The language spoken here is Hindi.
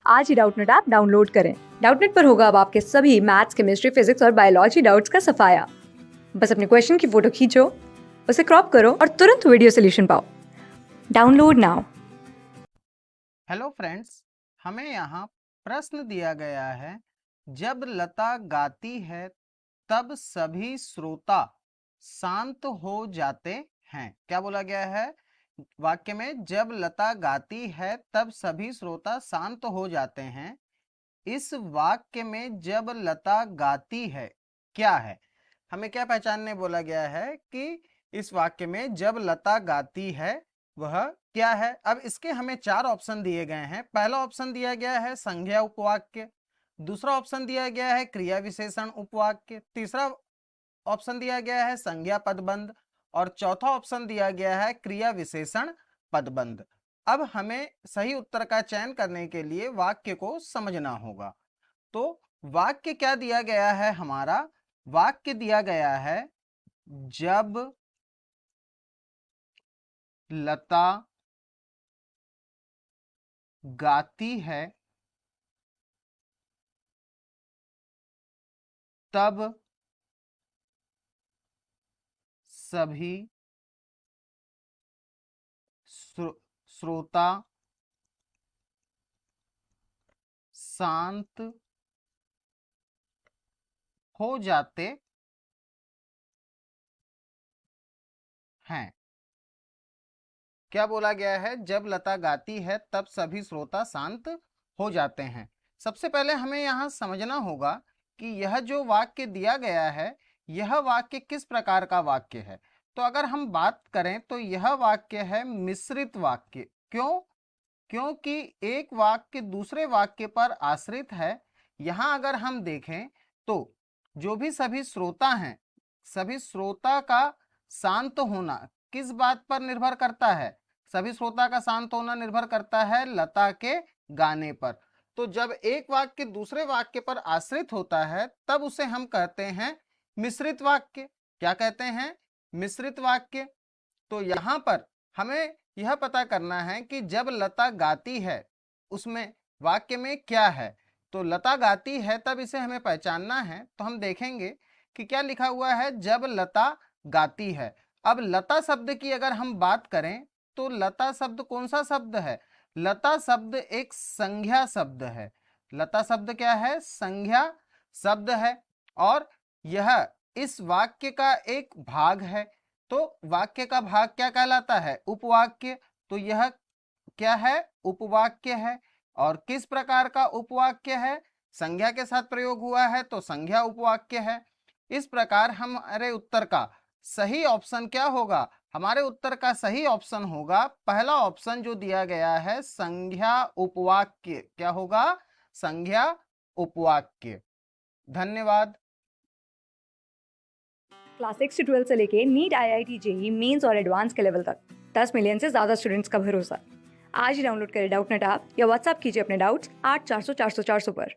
आज ही डाउटनेट ऐप डाउनलोड करें। डाउटनेट पर होगा अब आपके सभी मैथ्स, केमिस्ट्री, फिजिक्स और बायोलॉजी डाउट्स का सफाया। बस अपने क्वेश्चन की फोटो खींचो, उसे क्रॉप करो और तुरंत वीडियो सोल्यूशन पाओ। Download now. हेलो फ्रेंड्स, हमें यहाँ प्रश्न दिया गया है, जब लता गाती है तब सभी श्रोता शांत हो जाते हैं। क्या बोला गया है वाक्य में? जब लता गाती है तब सभी श्रोता शांत हो जाते हैं। इस वाक्य में जब लता गाती है क्या है? हमें क्या पहचानने बोला गया है कि इस वाक्य में जब लता गाती है वह क्या है। अब इसके हमें चार ऑप्शन दिए गए हैं। पहला ऑप्शन दिया गया है संज्ञा उपवाक्य, दूसरा ऑप्शन दिया गया है क्रिया विशेषण उपवाक्य, तीसरा ऑप्शन दिया गया है संज्ञा पदबंध और चौथा ऑप्शन दिया गया है क्रिया विशेषण पदबंध। अब हमें सही उत्तर का चयन करने के लिए वाक्य को समझना होगा। तो वाक्य क्या दिया गया है? हमारा वाक्य दिया गया है, जब लता गाती है तब सभी श्रोता शांत हो जाते हैं। क्या बोला गया है? जब लता गाती है तब सभी श्रोता शांत हो जाते हैं। सबसे पहले हमें यहाँ समझना होगा कि यह जो वाक्य दिया गया है यह वाक्य किस प्रकार का वाक्य है। तो अगर हम बात करें तो यह वाक्य है मिश्रित वाक्य। क्यों? क्योंकि एक वाक्य दूसरे वाक्य पर आश्रित है। यहाँ अगर हम देखें तो जो भी सभी श्रोता हैं, सभी श्रोता का शांत होना किस बात पर निर्भर करता है? सभी श्रोता का शांत होना निर्भर करता है लता के गाने पर। तो जब एक वाक्य दूसरे वाक्य पर आश्रित होता है तब उसे हम कहते हैं मिश्रित वाक्य। क्या कहते हैं? मिश्रित वाक्य। तो यहाँ पर हमें यह पता करना है कि जब लता गाती है उसमें वाक्य में क्या है। तो लता गाती है तब इसे हमें पहचानना है। तो हम देखेंगे कि क्या लिखा हुआ है, जब लता गाती है। अब लता शब्द की अगर हम बात करें तो लता शब्द कौन सा शब्द है? लता शब्द एक संज्ञा शब्द है। लता शब्द क्या है? संज्ञा शब्द है और यह इस वाक्य का एक भाग है। तो वाक्य का भाग क्या कहलाता है? उपवाक्य। तो यह क्या है? उपवाक्य है। और किस प्रकार का उपवाक्य है? संज्ञा के साथ प्रयोग हुआ है तो संज्ञा उपवाक्य है। इस प्रकार हमारे उत्तर का सही ऑप्शन क्या होगा? हमारे उत्तर का सही ऑप्शन होगा पहला ऑप्शन जो दिया गया है, संज्ञा उपवाक्य। क्या होगा? संज्ञा उपवाक्य। धन्यवाद। क्लास 6 से 12 से लेके नीट, IIT, JEE मेंस और एडवांस के लेवल तक 10 मिलियन से ज्यादा स्टूडेंट्स का भरोसा। आज ही डाउनलोड करें डाउटनेट ऐप या व्हाट्सएप कीजिए अपने डाउट्स 8400 400 400 पर।